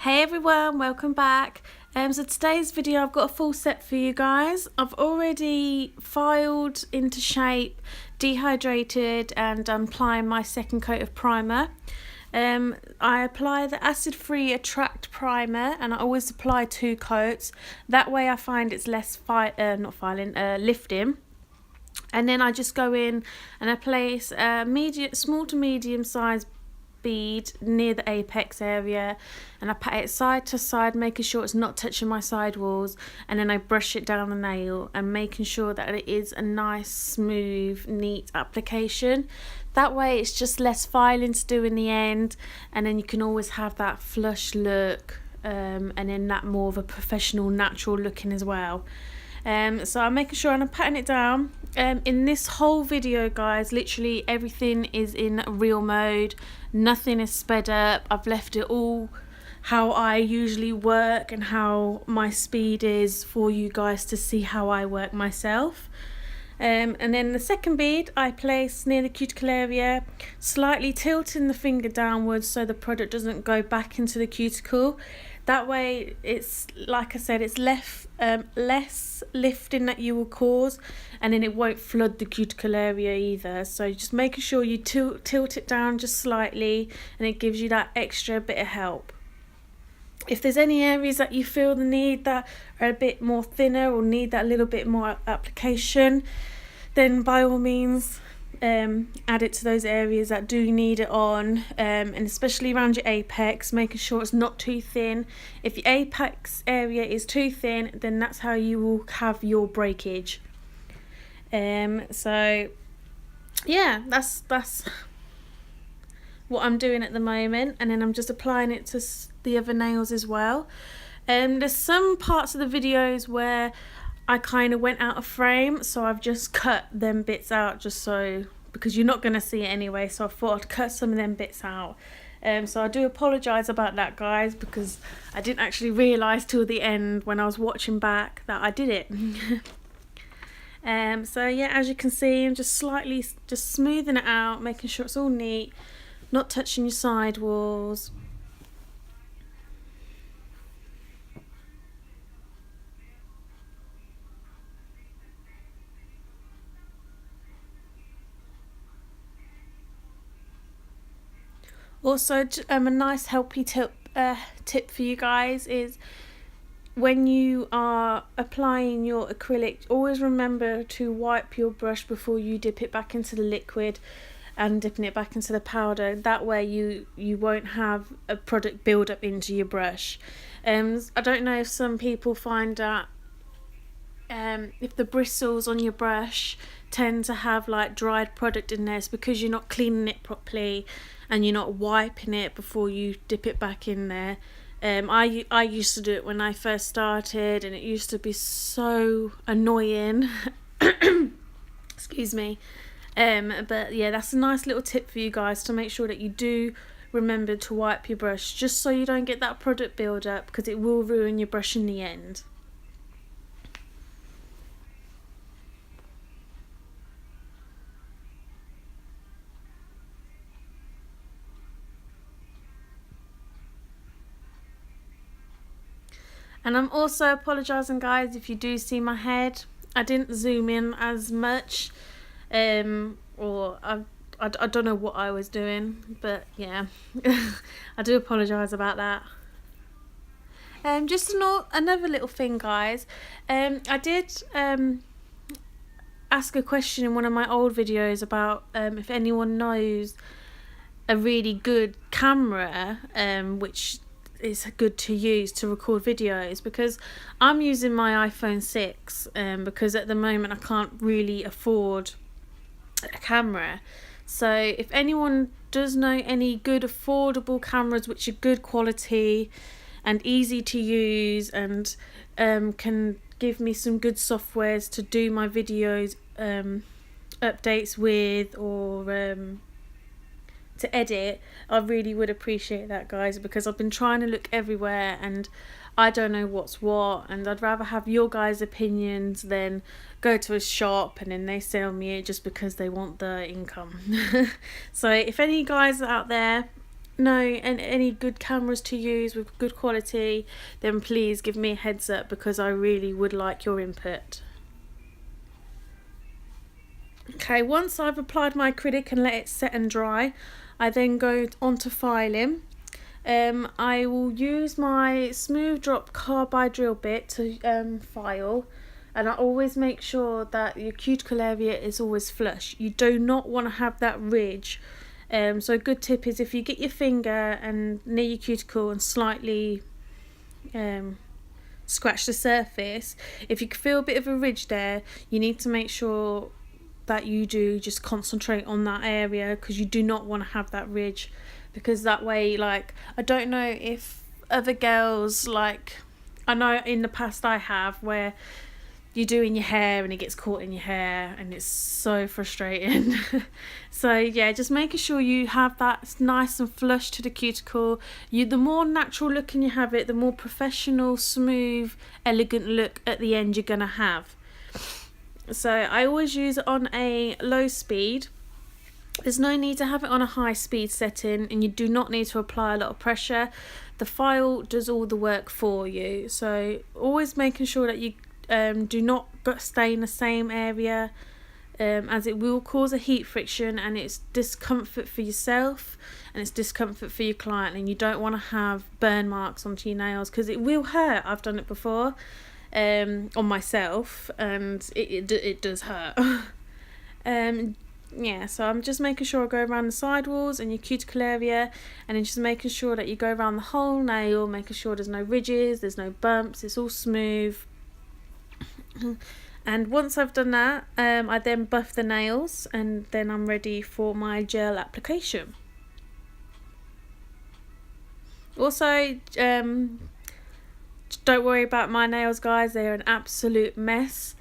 Hey everyone, welcome back. So today's video I've got a full set for you guys. I've already filed into shape, dehydrated, and I'm applying my second coat of primer. I apply the acid-free Attract primer, and I always apply 2 coats. That way I find it's less lifting. And then I just go in and I place a small to medium size bead near the apex area, and I pat it side to side, making sure it's not touching my sidewalls, and then I brush it down the nail and making sure that it is a nice, smooth, neat application. That way it's just less filing to do in the end, and then you can always have that flush look, and then that more of a professional, natural looking as well. So I'm making sure and I'm patting it down. In this whole video, guys, literally everything is in real mode. Nothing is sped up. I've left it all how I usually work and how my speed is for you guys to see how I work myself. And then the second bead I place near the cuticle area, slightly tilting the finger downwards so the product doesn't go back into the cuticle. That way it's, like I said, it's less lifting that you will cause, and then it won't flood the cuticle area either. So just making sure you tilt it down just slightly, and it gives you that extra bit of help. If there's any areas that you feel the need that are a bit more thinner or need that little bit more application, then by all means add it to those areas that do need it on, and especially around your apex, making sure it's not too thin. If your apex area is too thin, then that's how you will have your breakage. So yeah, that's what I'm doing at the moment, and then I'm just applying it to the other nails as well. There's some parts of the videos where I kind of went out of frame, so I've just cut them bits out because you're not going to see it anyway, so I thought I'd cut some of them bits out. So I do apologise about that, guys, because I didn't actually realise till the end when I was watching back that I did it. So yeah, as you can see, I'm just smoothing it out, making sure it's all neat, not touching your sidewalls. Also, a nice helpy tip for you guys is when you are applying your acrylic, always remember to wipe your brush before you dip it back into the liquid and dipping it back into the powder. That way you won't have a product build up into your brush. I don't know if some people find that if the bristles on your brush tend to have like dried product in there, it's because you're not cleaning it properly and you're not wiping it before you dip it back in there. I used to do it when I first started, and it used to be so annoying. Excuse me. But yeah, that's a nice little tip for you guys, to make sure that you do remember to wipe your brush, just so you don't get that product build up, because it will ruin your brush in the end. And I'm also apologising, guys, if you do see my head. I didn't zoom in as much, or I don't know what I was doing, but yeah, I do apologise about that. Just another little thing, guys. I did ask a question in one of my old videos about if anyone knows a really good camera, which is good to use to record videos, because I'm using my iPhone 6 because at the moment I can't really afford a camera. So if anyone does know any good affordable cameras which are good quality and easy to use, and can give me some good softwares to do my videos updates with, or to edit, I really would appreciate that, guys, because I've been trying to look everywhere and I don't know what's what, and I'd rather have your guys' opinions than go to a shop and then they sell me it just because they want the income. So if any guys out there know any good cameras to use with good quality, then please give me a heads up, because I really would like your input. Okay, once I've applied my acrylic and let it set and dry, I then go on to filing. I will use my smooth drop carbide drill bit to file, and I always make sure that your cuticle area is always flush. You do not want to have that ridge. So a good tip is, if you get your finger and near your cuticle and slightly scratch the surface, if you feel a bit of a ridge there, you need to make sure that you do just concentrate on that area, because you do not want to have that ridge, because that way, like, I don't know if other girls, like, I know in the past I have, where you're doing your hair and it gets caught in your hair, and it's so frustrating. So yeah, just making sure you have that nice and flush to the cuticle. The more natural looking you have it, the more professional, smooth, elegant look at the end you're gonna have. So I always use it on a low speed. There's no need to have it on a high speed setting, and you do not need to apply a lot of pressure. The file does all the work for you. So always making sure that you do not stay in the same area, as it will cause a heat friction, and it's discomfort for yourself and it's discomfort for your client, and you don't want to have burn marks onto your nails, because it will hurt. I've done it before on myself, and it does hurt. Yeah, so I'm just making sure I go around the sidewalls and your cuticle area, and then just making sure that you go around the whole nail, making sure there's no ridges, there's no bumps, it's all smooth. And once I've done that, I then buff the nails, and then I'm ready for my gel application. Also, don't worry about my nails, guys, they're an absolute mess.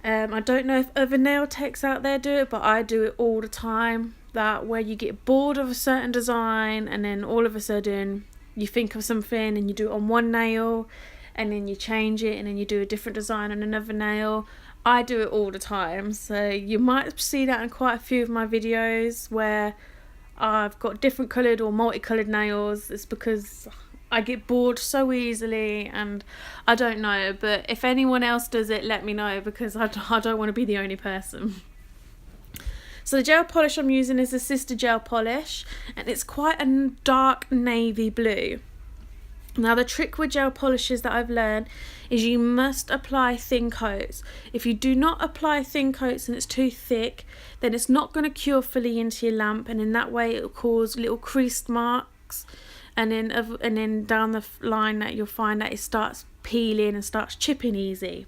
I don't know if other nail techs out there do it, but I do it all the time. That where you get bored of a certain design, and then all of a sudden you think of something and you do it on one nail, and then you change it, and then you do a different design on another nail. I do it all the time, so you might see that in quite a few of my videos where I've got different coloured or multicoloured nails. It's because I get bored so easily, and I don't know, but if anyone else does it, let me know, because I don't want to be the only person. So the gel polish I'm using is a Sister Gel polish, and it's quite a dark navy blue. Now the trick with gel polishes that I've learned is you must apply thin coats. If you do not apply thin coats and it's too thick, then it's not going to cure fully into your lamp, and in that way it will cause little creased marks, and then down the line that you'll find that it starts peeling and starts chipping easy.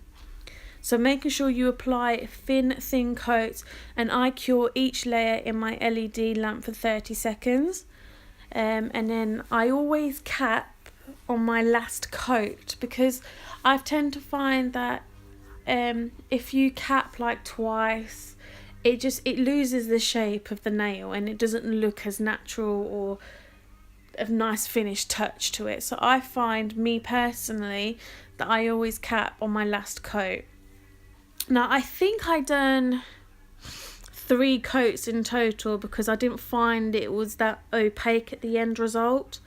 So making sure you apply thin coats, and I cure each layer in my LED lamp for 30 seconds, and then I always cap on my last coat, because I tend to find that if you cap like twice, it loses the shape of the nail, and it doesn't look as natural or a nice finished touch to it. So I find, me personally, that I always cap on my last coat. Now I think I done 3 coats in total, because I didn't find it was that opaque at the end result.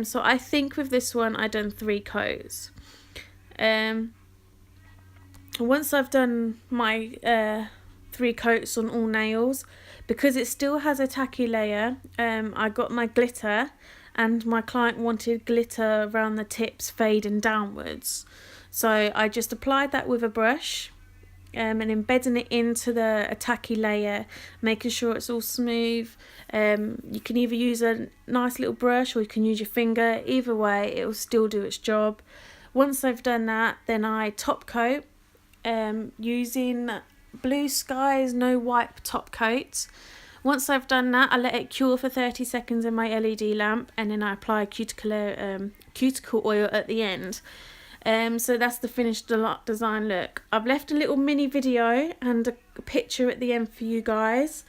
So I think with this one I done 3 coats. Once I've done my 3 coats on all nails, because it still has a tacky layer, I got my glitter, and my client wanted glitter around the tips fading downwards. So I just applied that with a brush, and embedding it into the tacky layer, making sure it's all smooth. You can either use a nice little brush, or you can use your finger. Either way, it will still do its job. Once I've done that, then I top coat using Blue Skies No Wipe top coat. Once I've done that, I let it cure for 30 seconds in my LED lamp, and then I apply cuticle oil at the end. So that's the finished design look. I've left a little mini video and a picture at the end for you guys.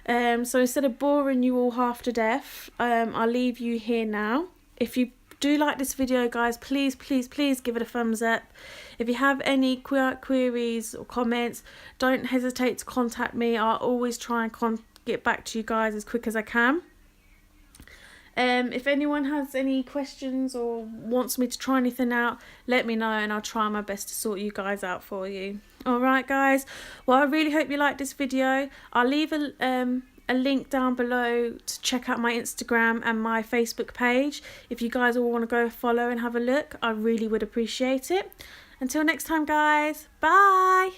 So instead of boring you all half to death, I'll leave you here now. If you do like this video, guys, please give it a thumbs up. If you have any queries or comments, don't hesitate to contact me. I'll always try and get back to you guys as quick as I can. If anyone has any questions or wants me to try anything out, let me know and I'll try my best to sort you guys out for you. Alright guys, well I really hope you liked this video. I'll leave a link down below to check out my Instagram and my Facebook page. If you guys all want to go follow and have a look, I really would appreciate it. Until next time guys, bye!